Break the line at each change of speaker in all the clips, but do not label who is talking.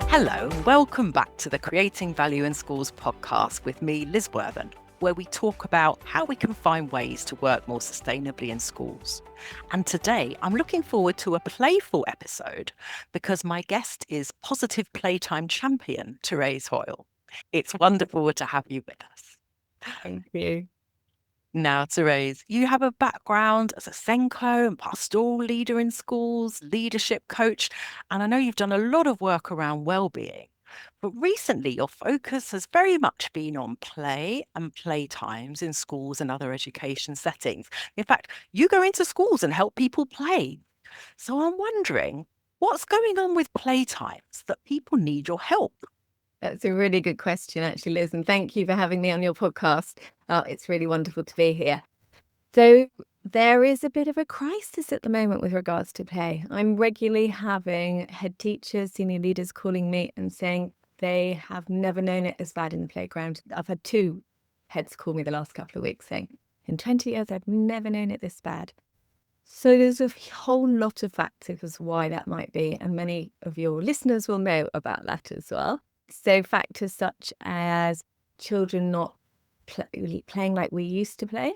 Hello, and welcome back to the Creating Value in Schools podcast with me, Liz Worthen, where we talk about how we can find ways to work more sustainably in schools. And today I'm looking forward to a playful episode because my guest is Positive Playtime champion, Thérèse Hoyle. It's wonderful to have you with us.
Thank you.
Now, Thérèse, you have a background as a Senko and pastoral leader in schools, leadership coach, and I know you've done a lot of work around well-being. But recently, your focus has very much been on play and playtimes in schools and other education settings. In fact, you go into schools and help people play. So I'm wondering, what's going on with playtimes that people need your help?
That's a really good question, actually, Liz, and thank you for having me on your podcast. It's really wonderful to be here. So there is a bit of a crisis at the moment with regards to play. I'm regularly having head teachers, senior leaders calling me and saying they have never known it as bad in the playground. I've had 2 heads call me the last couple of weeks saying, in 20 years, I've never known it this bad. So there's a whole lot of factors why that might be, and many of your listeners will know about that as well. So factors such as children not playing like we used to play.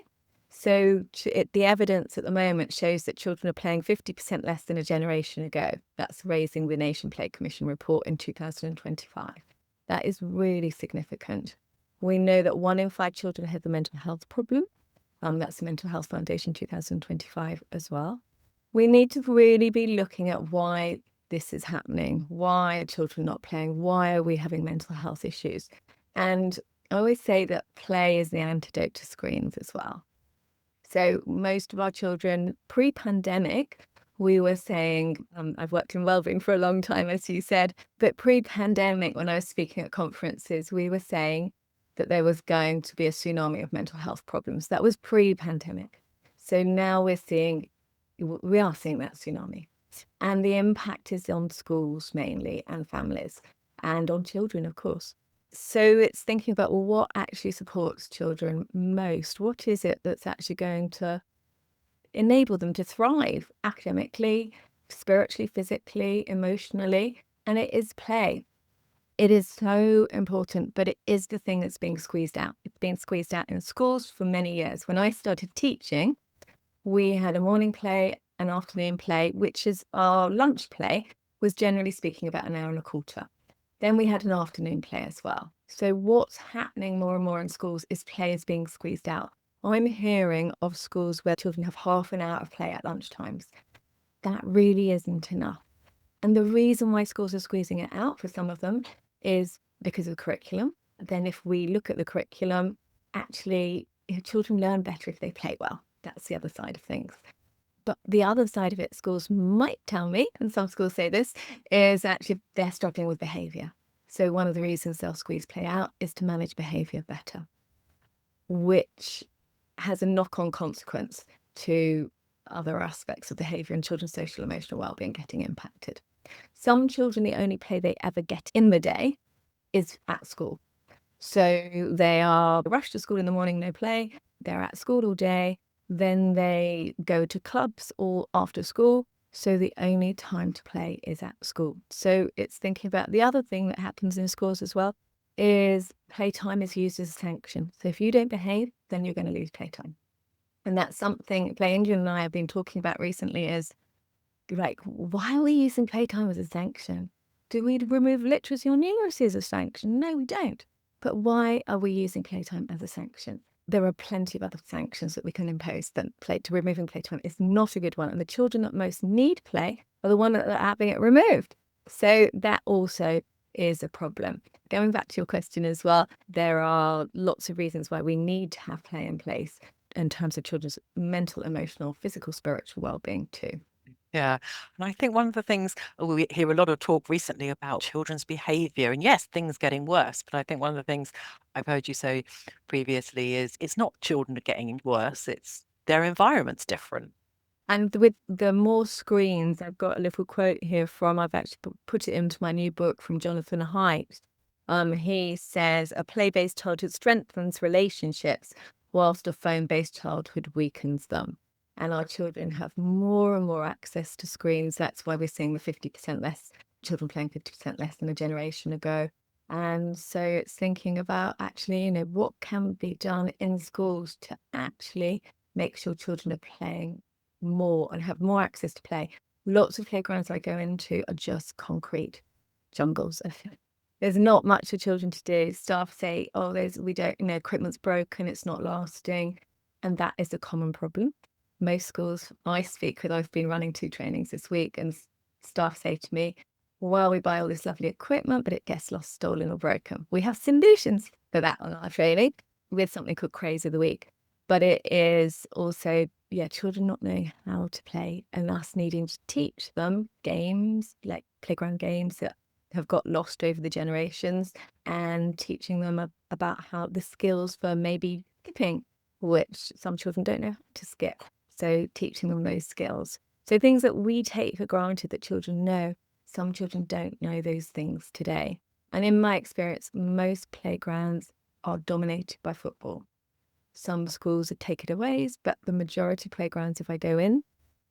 So the evidence at the moment shows that children are playing 50% less than a generation ago. That's Raising the Nation Play Commission report in 2025. That is really significant. We know that 1 in 5 children have a mental health problem. That's the Mental Health Foundation 2025 as well. We need to really be looking at why this is happening. Why are children not playing? Why are we having mental health issues? And I always say that play is the antidote to screens as well. So most of our children pre-pandemic, we were saying, I've worked in wellbeing for a long time, as you said, but pre-pandemic, when I was speaking at conferences, we were saying that there was going to be a tsunami of mental health problems. That was pre-pandemic. So now we are seeing that tsunami. And the impact is on schools mainly and families and on children, of course. So it's thinking about, well, what actually supports children most? What is it that's actually going to enable them to thrive academically, spiritually, physically, emotionally? And it is play. It is so important, but it is the thing that's being squeezed out. It's been squeezed out in schools for many years. When I started teaching, we had a morning play, an afternoon play, which is our lunch play, was generally speaking about an hour and a quarter. Then we had an afternoon play as well. So what's happening more and more in schools is play is being squeezed out. I'm hearing of schools where children have half an hour of play at lunchtimes. That really isn't enough. And the reason why schools are squeezing it out for some of them is because of the curriculum. Then if we look at the curriculum, actually, children learn better if they play well. That's the other side of things. But the other side of it, schools might tell me, and some schools say this, is actually they're struggling with behaviour. So one of the reasons they'll squeeze play out is to manage behaviour better, which has a knock-on consequence to other aspects of behaviour and children's social emotional wellbeing getting impacted. Some children, the only play they ever get in the day is at school. So they are rushed to school in the morning, no play. They're at school all day. Then they go to clubs all after school. So the only time to play is at school. So it's thinking about the other thing that happens in schools as well is playtime is used as a sanction. So if you don't behave, then you're going to lose playtime. And that's something Play Engine and I have been talking about recently is like, why are we using playtime as a sanction? Do we remove literacy or numeracy as a sanction? No, we don't. But why are we using playtime as a sanction? There are plenty of other sanctions that we can impose than removing playtime is not a good one. And the children that most need play are the ones that are having it removed. So that also is a problem. Going back to your question as well, there are lots of reasons why we need to have play in place in terms of children's mental, emotional, physical, spiritual well-being too.
Yeah. And I think one of the things we hear a lot of talk recently about children's behavior, and yes, things getting worse. But I think one of the things I've heard you say previously is it's not children are getting worse, it's their environment's different.
And with the more screens, I've got a little quote here from, I've actually put it into my new book from Jonathan Haidt. He says, a play-based childhood strengthens relationships whilst a phone-based childhood weakens them. And our children have more and more access to screens. That's why we're seeing the 50% less children playing 50% less than a generation ago. And so it's thinking about actually, what can be done in schools to actually make sure children are playing more and have more access to play. Lots of playgrounds I go into are just concrete jungles. There's not much for children to do. Staff say, oh, we don't, equipment's broken, it's not lasting. And that is a common problem. Most schools I speak with, I've been running 2 trainings this week, and staff say to me, well, we buy all this lovely equipment, but it gets lost, stolen, or broken. We have solutions for that on our training with something called Craze of the Week. But it is also, children not knowing how to play and us needing to teach them games, like playground games that have got lost over the generations, and teaching them about how the skills for maybe skipping, which some children don't know how to skip. So teaching them those skills. So things that we take for granted that children know, some children don't know those things today. And in my experience, most playgrounds are dominated by football. Some schools are takeaways, but the majority of playgrounds, if I go in,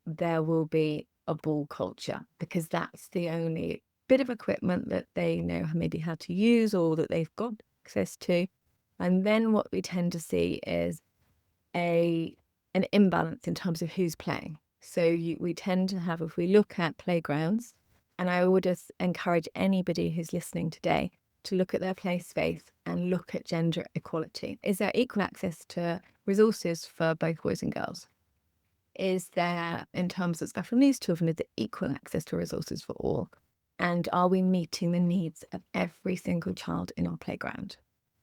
there will be a ball culture, because that's the only bit of equipment that they know maybe how to use or that they've got access to. And then what we tend to see is an imbalance in terms of who's playing. So we tend to have, if we look at playgrounds, and I would just encourage anybody who's listening today to look at their play space and look at gender equality. Is there equal access to resources for both boys and girls? Is there, in terms of special needs children, is there equal access to resources for all? And are we meeting the needs of every single child in our playground?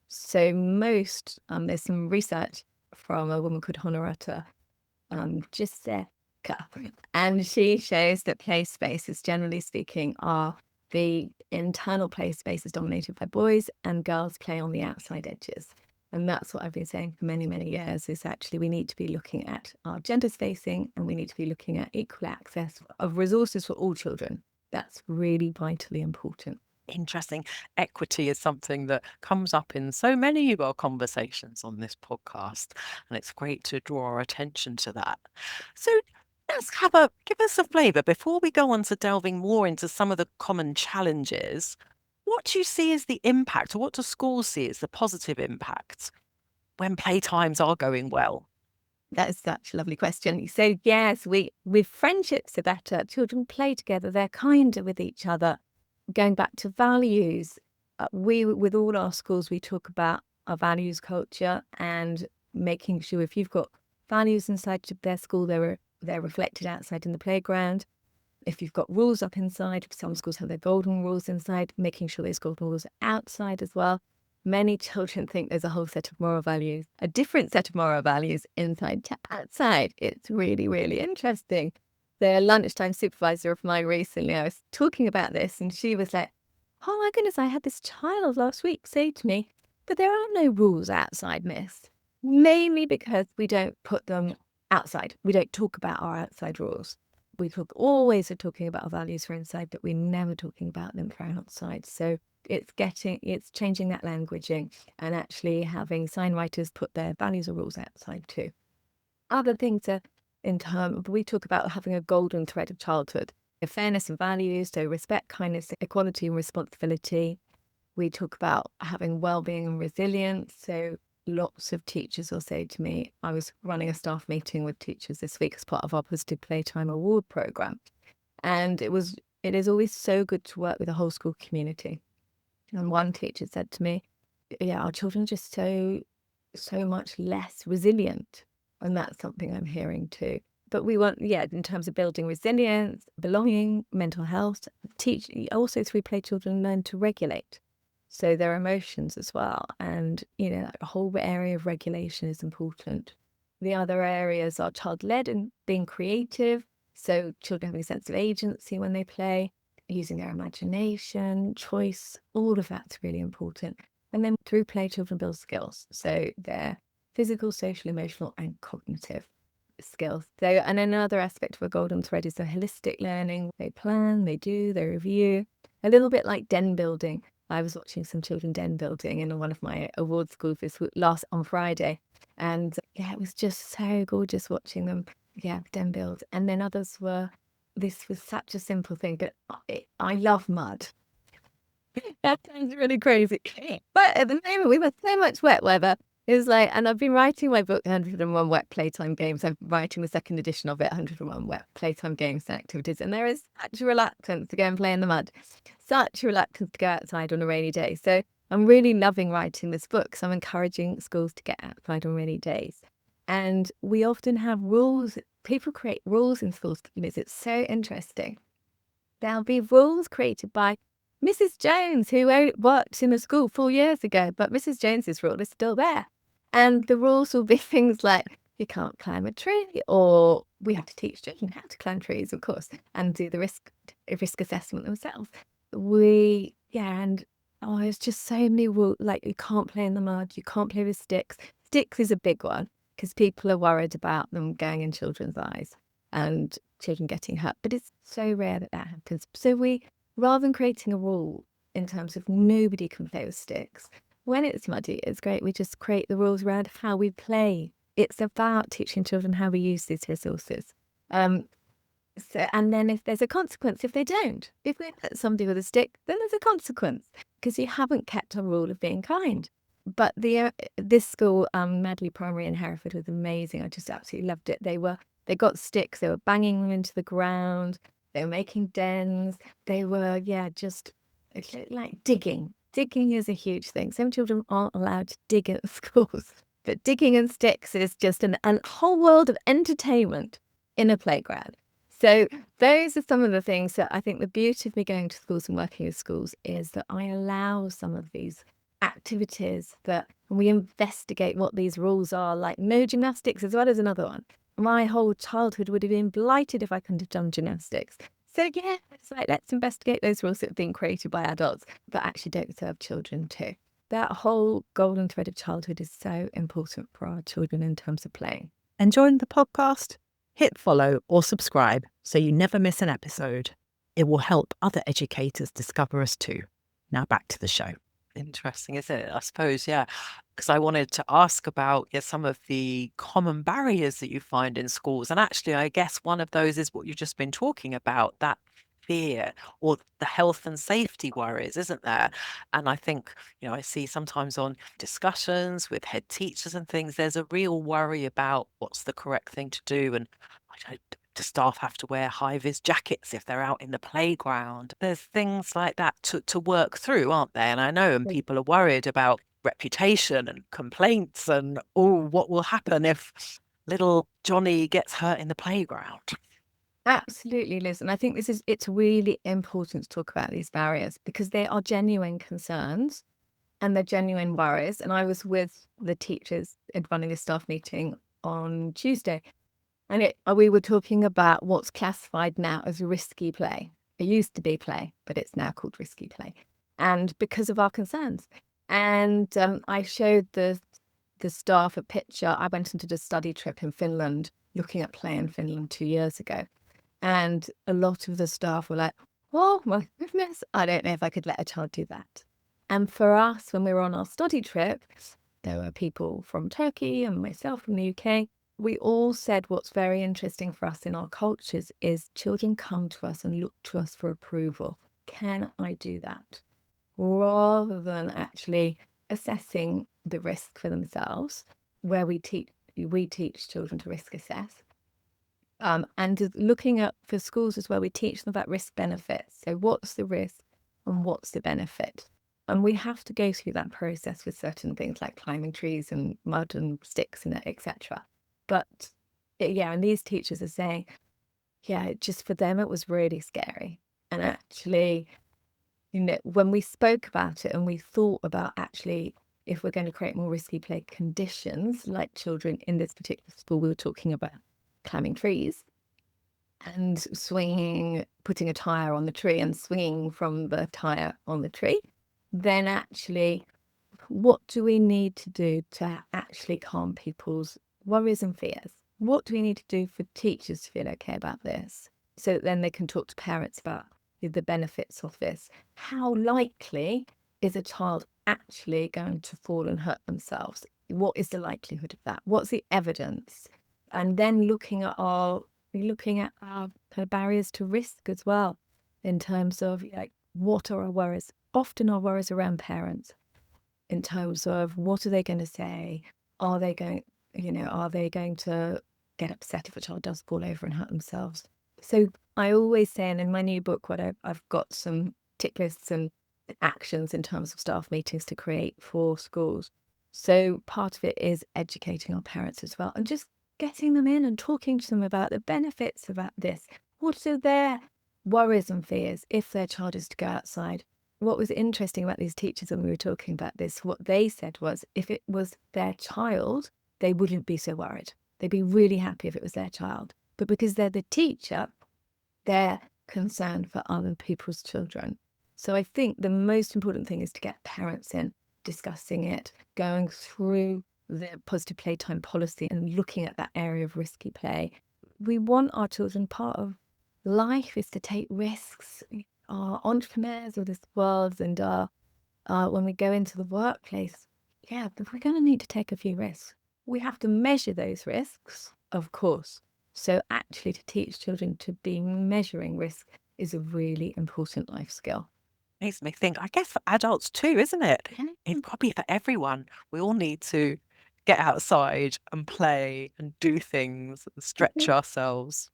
So there's some research from a woman called Honorata Giuseppe, and she shows that play spaces, generally speaking, are the internal play spaces dominated by boys, and girls play on the outside edges. And that's what I've been saying for many, many years, is actually we need to be looking at our gender spacing, and we need to be looking at equal access of resources for all children. That's really vitally important.
Interesting. Equity is something that comes up in so many of our conversations on this podcast, and it's great to draw our attention to that. So let's give us a flavour before we go on to delving more into some of the common challenges. What do you see as the impact, or what do schools see as the positive impact when playtimes are going well?
That is such a lovely question. So yes, with friendships are better. Children play together. They're kinder with each other. Going back to values, with all our schools, we talk about our values culture and making sure if you've got values inside their school, they're reflected outside in the playground. If you've got rules up inside, some schools have their golden rules inside, making sure those golden rules are outside as well. Many children think there's a whole set of moral values, a different set of moral values inside to outside. It's really, really interesting. The lunchtime supervisor of mine recently, I was talking about this, and she was like, oh my goodness, I had this child last week say to me, but there are no rules outside, miss. Mainly because we don't put them outside. We don't talk about our outside rules. We always are talking about our values for inside, but we're never talking about them for outside. So it's changing that languaging and actually having sign writers put their values or rules outside too. Other things are we talk about having a golden thread of childhood, fairness and values, so respect, kindness, equality and responsibility. We talk about having wellbeing and resilience. So lots of teachers will say to me, I was running a staff meeting with teachers this week as part of our Positive Playtime Award Programme. And it is always so good to work with a whole school community. And one teacher said to me, yeah, our children are just so much less resilient. And that's something I'm hearing too. But we want, in terms of building resilience, belonging, mental health, also through play, children learn to regulate. So their emotions as well. And, a whole area of regulation is important. The other areas are child-led and being creative. So children having a sense of agency when they play, using their imagination, choice, all of that's really important. And then through play, children build skills. So their physical, social, emotional, and cognitive skills. So, and another aspect of a golden thread is the holistic learning. They plan, they do, they review. A little bit like den building. I was watching some children den building in one of my award schools on Friday. And it was just so gorgeous watching them, den build. And then others were this was such a simple thing, but I love mud. That sounds really crazy. But at the moment, we were so much wet weather. It was like, and I've been writing my book, 101 Wet Playtime Games. I'm writing the second edition of it, 101 Wet Playtime Games and Activities. And there is such a reluctance to go and play in the mud, such a reluctance to go outside on a rainy day. So I'm really loving writing this book. So I'm encouraging schools to get outside on rainy days. And we often have rules. People create rules in schools. It's so interesting. There'll be rules created by Mrs. Jones, who worked in a school 4 years ago, but Mrs. Jones's rule is still there. And the rules will be things like you can't climb a tree, or we have to teach children how to climb trees, of course, and do the risk assessment themselves. There's just so many rules, like you can't play in the mud, you can't play with sticks. Sticks is a big one because people are worried about them going in children's eyes and children getting hurt, but it's so rare that happens. So rather than creating a rule in terms of nobody can play with sticks, when it's muddy, it's great. We just create the rules around how we play. It's about teaching children how we use these resources. And then if there's a consequence, if they don't, if we hit somebody with a stick, then there's a consequence because you haven't kept a rule of being kind. But this school, Medley Primary in Hereford, was amazing. I just absolutely loved it. They got sticks. They were banging them into the ground. They were making dens. They were, just like digging. Digging is a huge thing. Some children aren't allowed to dig at schools, but digging and sticks is just a whole world of entertainment in a playground. So those are some of the things that I think the beauty of me going to schools and working with schools is that I allow some of these activities that we investigate what these rules are, like no gymnastics as well as another one. My whole childhood would have been blighted if I couldn't have done gymnastics. So it's like, let's investigate those rules that have been created by adults, but actually don't serve children too. That whole golden thread of childhood is so important for our children in terms of playing.
Enjoying the podcast? Hit follow or subscribe so you never miss an episode. It will help other educators discover us too. Now back to the show.
Interesting, isn't it? I suppose, yeah. Because I wanted to ask about some of the common barriers that you find in schools. And actually, I guess one of those is what you've just been talking about, that fear or the health and safety worries, isn't there? And I think, I see sometimes on discussions with head teachers and things, there's a real worry about what's the correct thing to do. And do staff have to wear high-vis jackets if they're out in the playground? There's things like that to work through, aren't there? And I know, and people are worried about reputation and complaints and, what will happen if little Johnny gets hurt in the playground?
Absolutely, Liz. And I think it's really important to talk about these barriers because they are genuine concerns and they're genuine worries. And I was with the teachers running a staff meeting on Tuesday, and we were talking about what's classified now as risky play. It used to be play, but it's now called risky play. And because of our concerns. And I showed the staff a picture. I went into a study trip in Finland, looking at play in Finland 2 years ago. And a lot of the staff were like, oh my goodness, I don't know if I could let a child do that. And for us, when we were on our study trip, there were people from Turkey and myself from the UK. We all said what's very interesting for us in our cultures is children come to us and look to us for approval. Can I do that? Rather than actually assessing the risk for themselves, where we teach children to risk assess. And looking at for schools as well, we teach them about risk benefits. So what's the risk and what's the benefit? And we have to go through that process with certain things like climbing trees and mud and sticks and etc. But and these teachers are saying, just for them, it was really scary. And actually, when we spoke about it and we thought about actually, if we're going to create more risky play conditions, like children in this particular school, we were talking about climbing trees and swinging, putting a tire on the tree and swinging from the tire on the tree, then actually, what do we need to do to actually calm people's worries and fears? What do we need to do for teachers to feel okay about this? So that then they can talk to parents about the benefits of this. How likely is a child actually going to fall and hurt themselves? What is the likelihood of that? What's the evidence? And then looking at our looking at our kind of barriers to risk as well, in terms of like, what are our worries? Often our worries around parents, in terms of what are they going to say? Are they going, are they going to get upset if a child does fall over and hurt themselves? So I always say, and in my new book, I've got some tick lists and actions in terms of staff meetings to create for schools. So part of it is educating our parents as well, and just getting them in and talking to them about the benefits about this. What are their worries and fears if their child is to go outside? What was interesting about these teachers when we were talking about this, what they said was, if it was their child, they wouldn't be so worried. They'd be really happy if it was their child. But because they're the teacher, they're concerned for other people's children. So I think the most important thing is to get parents in, discussing it, going through the positive playtime policy and looking at that area of risky play. We want our children, part of life is to take risks. Our entrepreneurs of this world, and when we go into the workplace, we're going to need to take a few risks. We have to measure those risks, of course. So actually to teach children to be measuring risk is a really important life skill.
Makes me think, I guess for adults too, isn't it? It's probably for everyone. We all need to get outside and play and do things and stretch ourselves.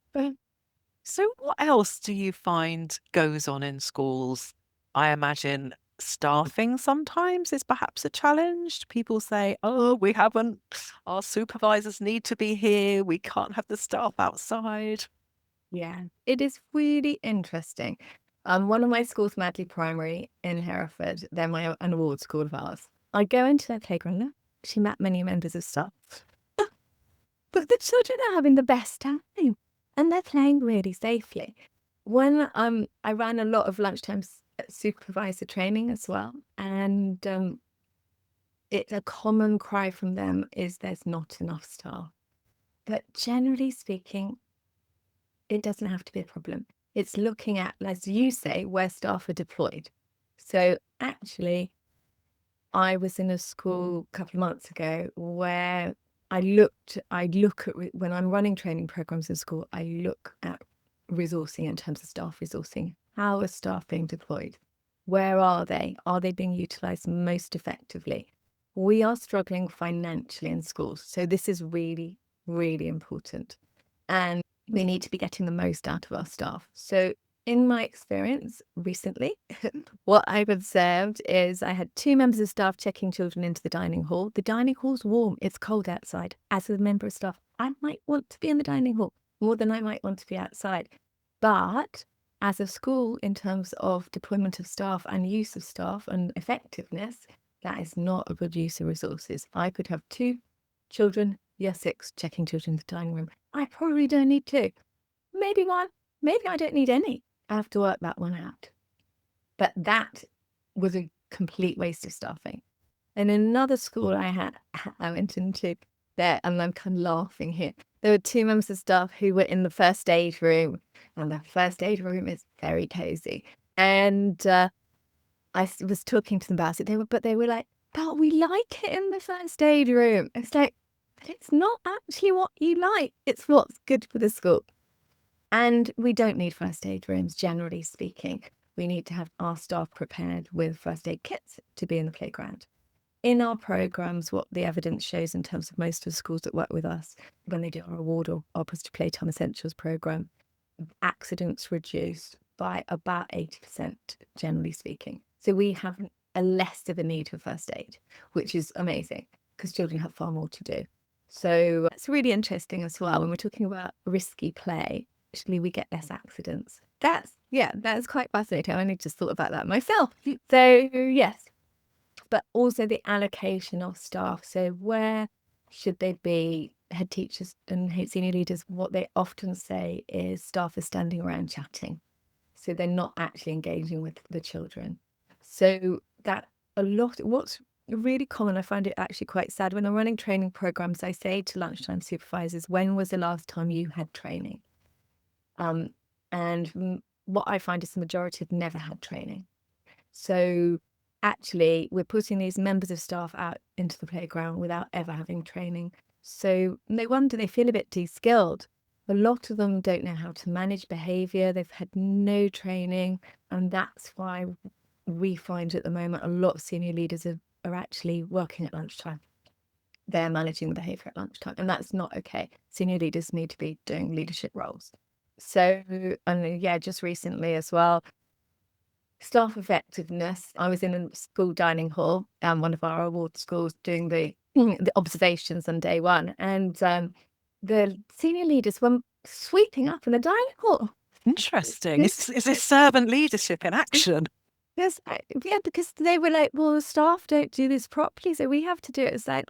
So what else do you find goes on in schools? I imagine staffing sometimes is perhaps a challenge. People say, oh, our supervisors need to be here. We can't have the staff outside.
Yeah, it is really interesting. One of my schools, Madley Primary in Hereford, they're an award school of ours. I go into their playground, I actually met many members of staff, but the children are having the best time and they're playing really safely. When I ran a lot of lunchtime supervisor training as well, and it's a common cry from them is there's not enough staff. But generally speaking, it doesn't have to be a problem. It's looking at, as you say, where staff are deployed. So actually, I was in a school a couple of months ago where I look at, when I'm running training programs in school, I look at resourcing in terms of staff resourcing. How are staff being deployed? Where are they? Are they being utilised most effectively? We are struggling financially in schools. So this is really, really important. And we need to be getting the most out of our staff. So in my experience recently, what I've observed is I had 2 members of staff checking children into the dining hall. The dining hall's warm. It's cold outside. As a member of staff, I might want to be in the dining hall more than I might want to be outside. But as a school, in terms of deployment of staff and use of staff and effectiveness, that is not a good use of resources. I could have 2 children, year 6, checking children in the dining room. I probably don't need 2. Maybe 1. Maybe I don't need any. I have to work that one out. But that was a complete waste of staffing. And in another school I went into there, and I'm kind of laughing here. There were 2 members of staff who were in the first aid room, and the first aid room is very cozy. And I was talking to them about it. They were like, but we like it in the first aid room. It's like, but it's not actually what you like. It's what's good for the school. And we don't need first aid rooms, generally speaking. We need to have our staff prepared with first aid kits to be in the playground. In our programs, what the evidence shows in terms of most of the schools that work with us, when they do our award or our Positive Playtime Essentials program, accidents reduced by about 80%, generally speaking. So we have a less of a need for first aid, which is amazing because children have far more to do. So it's really interesting as well. When we're talking about risky play, actually we get less accidents. That's quite fascinating. I only just thought about that myself. So yes, but also the allocation of staff. So where should they be? Head teachers and senior leaders, what they often say is staff are standing around chatting. So they're not actually engaging with the children. So that what's really common, I find it actually quite sad. When I'm running training programs, I say to lunchtime supervisors, when was the last time you had training? And what I find is the majority have never had training. So actually, we're putting these members of staff out into the playground without ever having training. So they feel a bit de-skilled. A lot of them don't know how to manage behaviour. They've had no training. And that's why we find at the moment a lot of senior leaders are actually working at lunchtime. They're managing the behaviour at lunchtime. And that's not okay. Senior leaders need to be doing leadership roles. So, and yeah, just recently as well, staff effectiveness. I was in a school dining hall, one of our award schools, doing the observations on day one. And the senior leaders were sweeping up in the dining hall.
Interesting. Is this servant leadership in action?
Yes, yeah, because they were like, well, the staff don't do this properly, so we have to do it. It's like,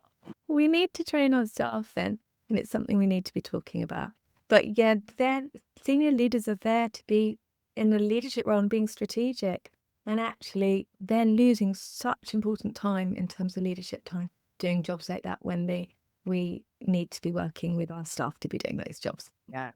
we need to train our staff then, and it's something we need to be talking about. But yeah, then senior leaders are there to be in a leadership role and being strategic, and actually they're losing such important time in terms of leadership time doing jobs like that when we need to be working with our staff to be doing those jobs.
Yeah.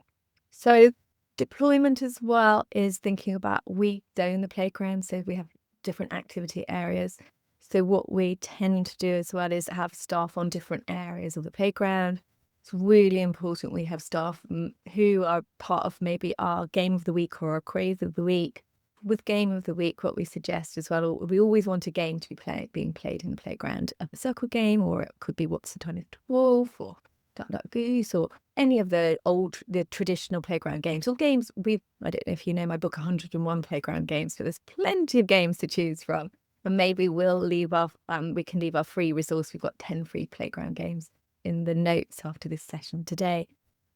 So deployment as well is thinking about we own the playground, so we have different activity areas. So what we tend to do as well is have staff on different areas of the playground. It's really important we have staff who are part of maybe our game of the week or our craze of the week. With game of the week, what we suggest as well, we always want a game to be being played in the playground, a circle game, or it could be What's the Tiniest Wolf, or Duck Duck Goose, or any of the traditional playground games, or games I don't know if you know my book, 101 Playground Games, but there's plenty of games to choose from. And maybe we can leave our free resource. We've got 10 free playground games in the notes after this session today.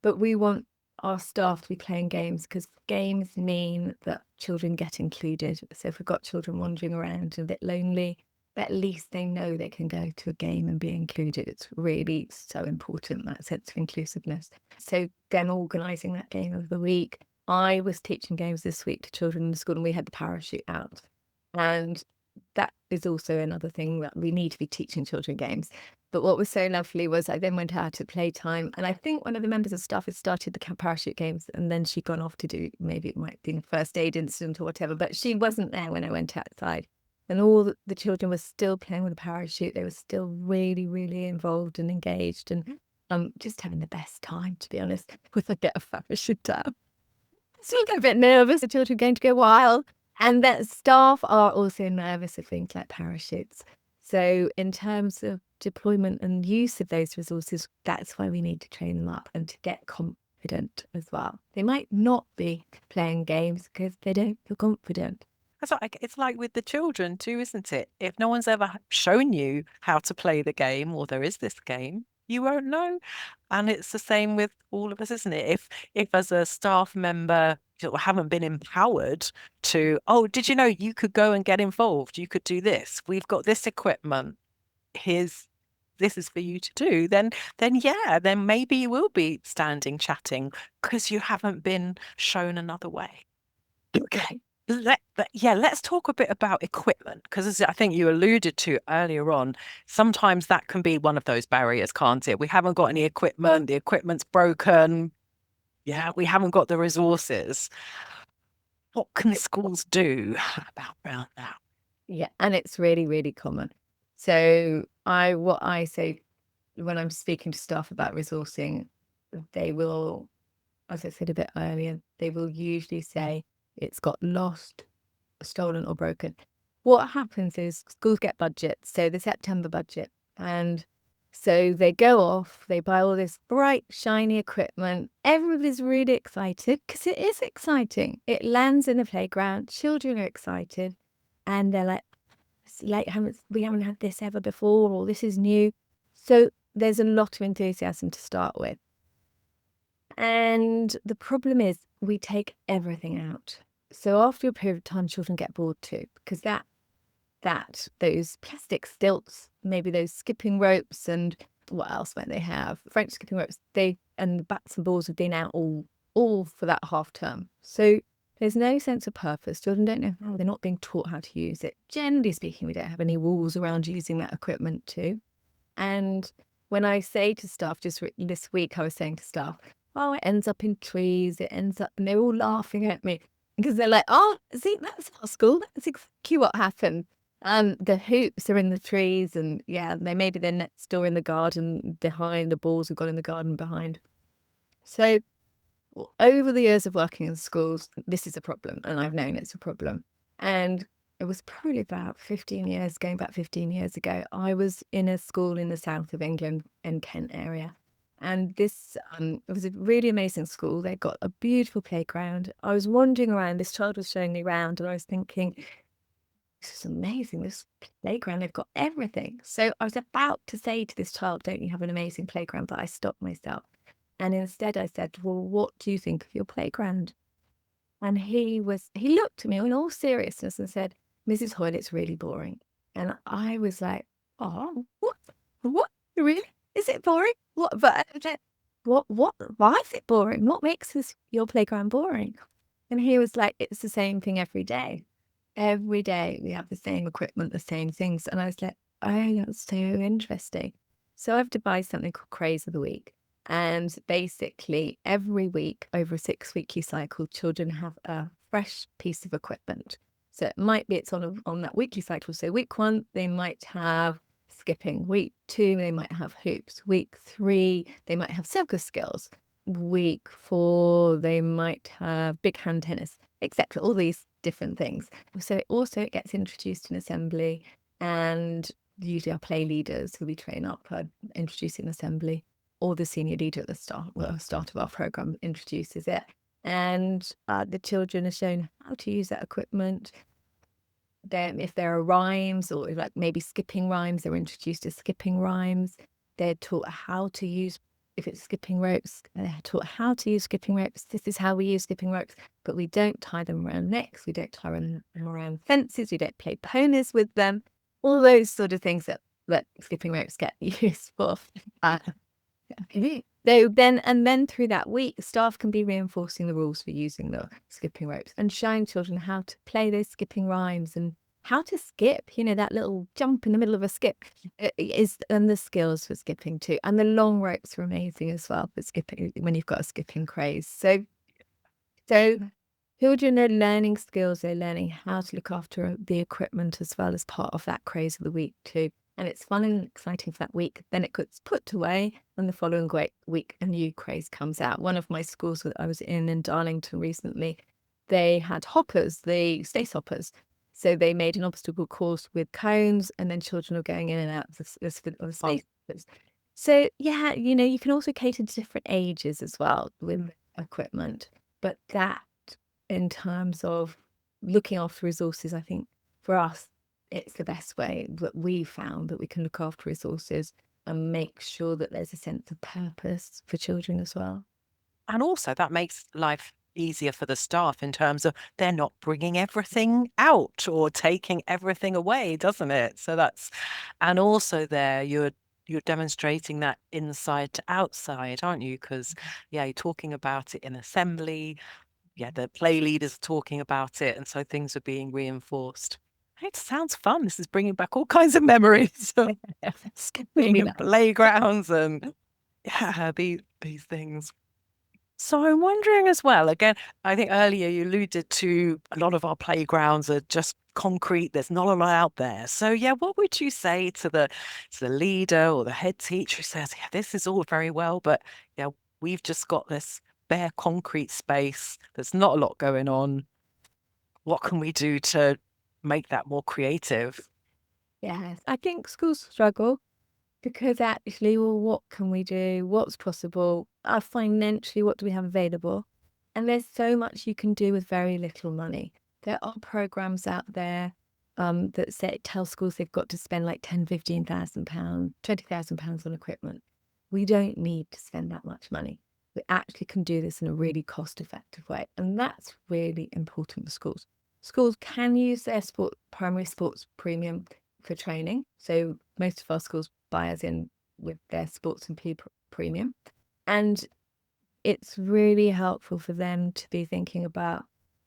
But we want our staff to be playing games because games mean that children get included. So if we've got children wandering around a bit lonely, at least they know they can go to a game and be included. It's really so important, that sense of inclusiveness. So then organising that game of the week. I was teaching games this week to children in the school, and we had the parachute out. And that is also another thing that we need to be teaching children games. But what was so lovely was I then went out at playtime, and I think one of the members of staff had started the parachute games, and then she'd gone off to do, maybe it might be a first aid incident or whatever, but she wasn't there when I went outside. And all the children were still playing with a parachute. They were still really, really involved and engaged, and just having the best time, to be honest, with I get a parachute down. Still get a bit nervous. The children are going to go wild. And that staff are also nervous of things like parachutes. So in terms of deployment and use of those resources, that's why we need to train them up and to get confident as well. They might not be playing games because they don't feel confident.
It's like with the children too, isn't it? If no one's ever shown you how to play the game, or there is this game, you won't know. And it's the same with all of us, isn't it? If as a staff member you haven't been empowered to, oh, did you know you could go and get involved? You could do this. We've got this equipment. This is for you to do. Then maybe you will be standing chatting because you haven't been shown another way. Okay. Let's talk a bit about equipment, because as I think you alluded to earlier on, sometimes that can be one of those barriers, can't it? We haven't got any equipment, the equipment's broken. Yeah, we haven't got the resources. What can schools do around that?
Yeah, and it's really, really common. So what I say when I'm speaking to staff about resourcing, they will, as I said a bit earlier, they will usually say it's got lost, stolen, or broken. What happens is schools get budgets, so the September budget, and so they go off, they buy all this bright, shiny equipment. Everybody's really excited because it is exciting. It lands in the playground, children are excited, and they're like, we haven't had this ever before, or this is new. So there's a lot of enthusiasm to start with. And the problem is we take everything out. So after a period of time, children get bored too, because those plastic stilts, maybe those skipping ropes, and what else might they have? French skipping ropes, and the bats and balls have been out all for that half term. So there's no sense of purpose. Children don't know how, they're not being taught how to use it. Generally speaking, we don't have any rules around using that equipment too. And when I say to staff, just this week, I was saying to staff, oh, it ends up in trees, and they're all laughing at me because they're like, oh, see, that's our school. That's exactly what happened. The hoops are in the trees, and yeah, maybe they're next door in the garden behind. The balls have gone in the garden behind. So over the years of working in schools, this is a problem, and I've known it's a problem. And it was probably about 15 years, going back 15 years ago, I was in a school in the south of England, in Kent area. And this it was a really amazing school. They got a beautiful playground. I was wandering around, this child was showing me around, and I was thinking, this is amazing, this playground, they've got everything. So I was about to say to this child, don't you have an amazing playground? But I stopped myself. And instead I said, well, what do you think of your playground? And he looked at me in all seriousness and said, Mrs. Hoyle, it's really boring. And I was like, oh, what, really? Is it boring? What, but, why is it boring? What makes your playground boring? And he was like, it's the same thing every day. Every day we have the same equipment, the same things. And I was like, oh, that's so interesting. So I've devised something called Craze of the Week. And basically, every week over a 6-weekly cycle, children have a fresh piece of equipment. So it might be it's on that weekly cycle. So week 1, they might have skipping. Week 2, they might have hoops. Week 3, they might have circus skills. Week 4, they might have big hand tennis, etc. All these different things. So it gets introduced in assembly, and usually our play leaders who we train up are introducing assembly, or the senior leader at the start of our program introduces it. And the children are shown how to use that equipment. Then if there are rhymes, or like maybe skipping rhymes, they're introduced to skipping rhymes. They're taught how to use, if it's skipping ropes, they're taught how to use skipping ropes. This is how we use skipping ropes, but we don't tie them around necks. We don't tie them around fences. We don't play ponies with them. All those sort of things that skipping ropes get used for. Then through that week, staff can be reinforcing the rules for using the skipping ropes and showing children how to play those skipping rhymes and how to skip, that little jump in the middle of a skip and the skills for skipping too. And the long ropes are amazing as well for skipping when you've got a skipping craze. So children are learning skills, they're learning how to look after the equipment as well as part of that craze of the week too. And it's fun and exciting for that week. Then it gets put away, and the following week, a new craze comes out. One of my schools that I was in Darlington recently, they had hoppers, the space hoppers. So they made an obstacle course with cones, and then children were going in and out of the space hoppers. So, yeah, you can also cater to different ages as well with equipment. But that, in terms of looking after resources, I think for us, it's the best way that we found that we can look after resources and make sure that there's a sense of purpose for children as well.
And also that makes life easier for the staff in terms of they're not bringing everything out or taking everything away, doesn't it? So and also there you're demonstrating that inside to outside, aren't you? Because you're talking about it in assembly. The play leaders are talking about it, and so things are being reinforced. It sounds fun. This is bringing back all kinds of memories of skipping and playgrounds and these things. So I'm wondering as well, again, I think earlier you alluded to a lot of our playgrounds are just concrete. There's not a lot out there. So what would you say to the leader or the head teacher who says, this is all very well, but we've just got this bare concrete space. There's not a lot going on. What can we do to make that more creative?
Yes, I think schools struggle because actually, well, what can we do? What's possible? Financially, what do we have available? And there's so much you can do with very little money. There are programs out there that tell schools they've got to spend like £10,000, £15,000, £20,000 on equipment. We don't need to spend that much money. We actually can do this in a really cost-effective way. And that's really important for schools. Schools can use their primary sports premium for training. So most of our schools buy us in with their sports and PE premium. And it's really helpful for them to be thinking about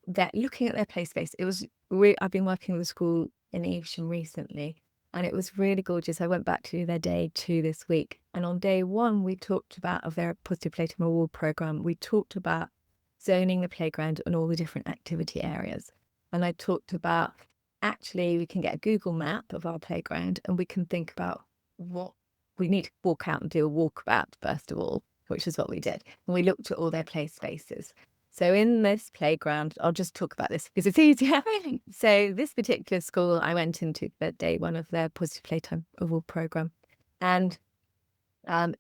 that, looking at their play space. I've been working with a school in Evesham recently, and it was really gorgeous. I went back to their day 2 this week. And on day 1, we talked about their Positive Playtime Award Programme. We talked about zoning the playground and all the different activity areas. And I talked about, actually, we can get a Google map of our playground and we can think about what we need to walk out and do a walkabout, first of all. which is what we did. And we looked at all their play spaces. So in this playground, I'll just talk about this because it's easier. So this particular school I went into for day one of their Positive Playtime Award Programme. And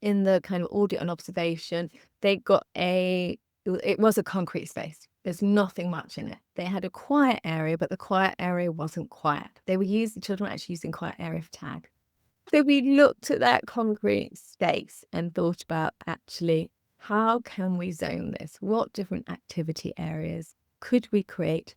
in the kind of audit and observation, it was a concrete space. There's nothing much in it. They had a quiet area, but the quiet area wasn't quiet. Children were actually using quiet area for tag. So we looked at that concrete space and thought about actually, how can we zone this? What different activity areas could we create?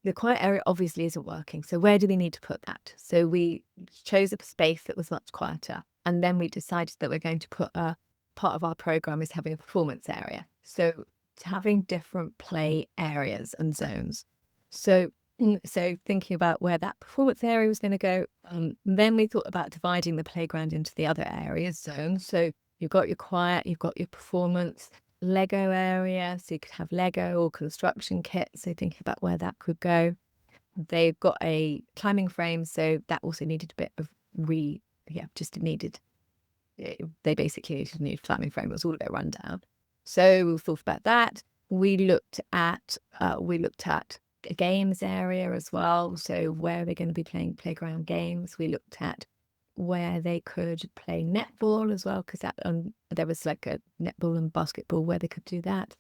The quiet area obviously isn't working. So where do we need to put that? So we chose a space that was much quieter. And then we decided that we're going to put part of our program is having a performance area. So having different play areas and zones. So thinking about where that performance area was going to go, then we thought about dividing the playground into the other areas, zones. So you've got your quiet, you've got your performance, Lego area. So you could have Lego or construction kit. So thinking about where that could go. They've got a climbing frame. So that also needed a bit of they basically needed a new climbing frame. It was all a bit run down. So we thought about that. We looked at a games area as well. So where are they going to be playing playground games? We looked at where they could play netball as well, because there was like a netball and basketball where they could do that.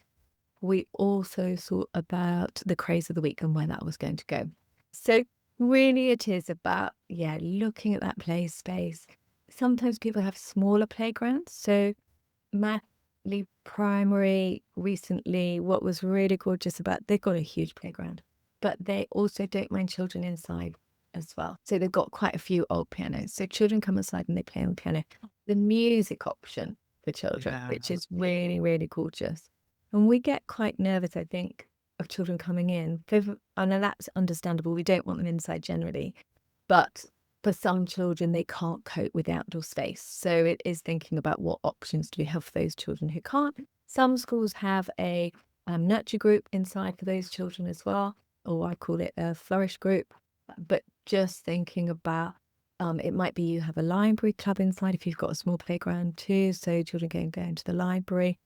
We also thought about the craze of the week and where that was going to go. So really it is about, looking at that play space. Sometimes people have smaller playgrounds. So Matley Primary recently, what was really gorgeous about, they've got a huge playground, but they also don't mind children inside as well. So they've got quite a few old pianos. So children come inside and they play on the piano. The music option for children, which is really, really gorgeous. And we get quite nervous, I think, of children coming in. I know that's understandable. We don't want them inside generally. But for some children, they can't cope with the outdoor space. So it is thinking about what options do we have for those children who can't. Some schools have a nurture group inside for those children as well, or I call it a flourish group. But just thinking about, it might be you have a library club inside if you've got a small playground too, so children can go into the library.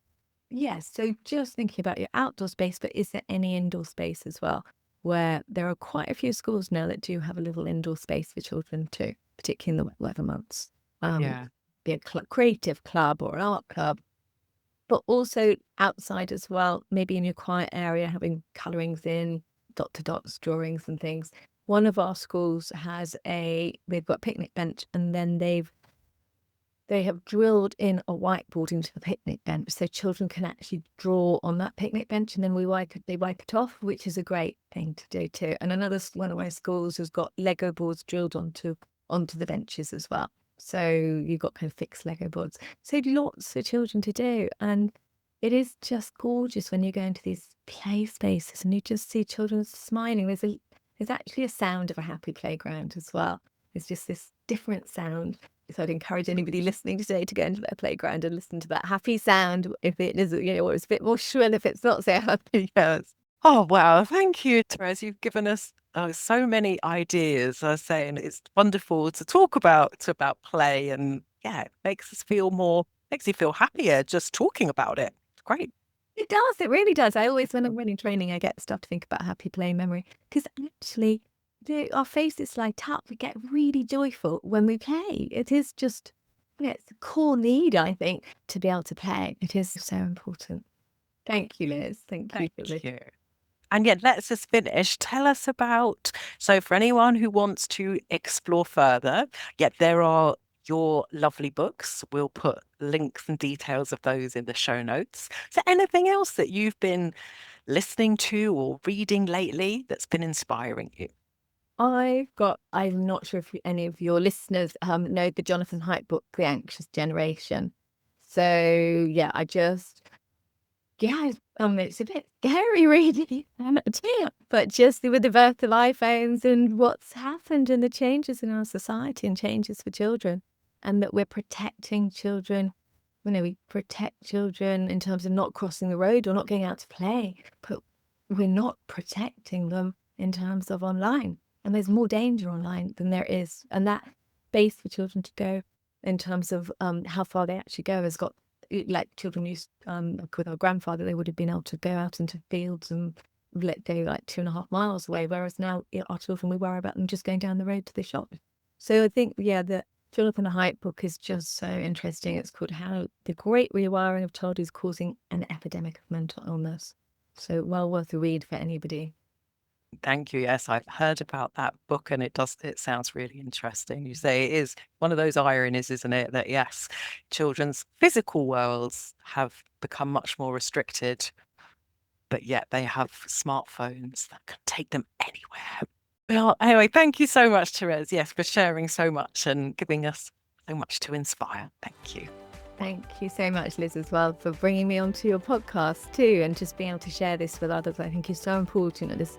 Yes, so just thinking about your outdoor space, but is there any indoor space as well? Where there are quite a few schools now that do have a little indoor space for children too, particularly in the wet weather months. Be a creative club or an art club, but also outside as well, maybe in your quiet area, having colourings in, dot-to-dots, drawings and things. One of our schools they've got a picnic bench, and then they have drilled in a whiteboard into the picnic bench, so children can actually draw on that picnic bench, and then they wipe it off, which is a great thing to do too. And another one of my schools has got Lego boards drilled onto the benches as well. So you've got kind of fixed Lego boards. So lots for children to do, and it is just gorgeous when you go into these play spaces and you just see children smiling. There's actually a sound of a happy playground as well. It's just this different sound. So I'd encourage anybody listening today to go into their playground and listen to that happy sound. If it is, or it's a bit more shrill if it's not so happy. Yes.
Oh, wow. Thank you, Thérèse. You've given us so many ideas. I was saying it's wonderful to talk about play, and it makes you feel happier just talking about it. It's great.
It does. It really does. I always, when I'm running training, I get stuff to think about happy play memory, because actually our faces light up. We get really joyful when we play. It is just, it's a core need, I think, to be able to play. It is so important. Thank you, Liz. Thank you.
And let's just finish. Tell us about, so for anyone who wants to explore further, there are your lovely books. We'll put links and details of those in the show notes. Is there anything else that you've been listening to or reading lately that's been inspiring you?
I'm not sure if any of your listeners know the Jonathan Haidt book, The Anxious Generation. So it's a bit scary reading, but just with the birth of iPhones and what's happened and the changes in our society and changes for children, and that we're protecting children. We protect children in terms of not crossing the road or not going out to play, but we're not protecting them in terms of online. And there's more danger online than there is. And that space for children to go in terms of how far they actually go like children used, like with our grandfather, they would have been able to go out into fields and let go like 2.5 miles away, whereas now our children, we worry about them just going down the road to the shop. So I think, the Jonathan Haidt book is just so interesting. It's called How the Great Rewiring of Childhood is Causing an Epidemic of Mental Illness. So well worth a read for anybody.
Thank you. Yes, I've heard about that book and it sounds really interesting. You say it is one of those ironies, isn't it? That yes, children's physical worlds have become much more restricted, but yet they have smartphones that can take them anywhere. Well, anyway, thank you so much, Thérèse, yes, for sharing so much and giving us so much to inspire. Thank you.
Thank you so much, Liz, as well, for bringing me onto your podcast too, and just being able to share this with others. I think is so important at this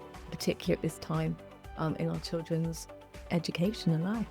time in our children's education and life.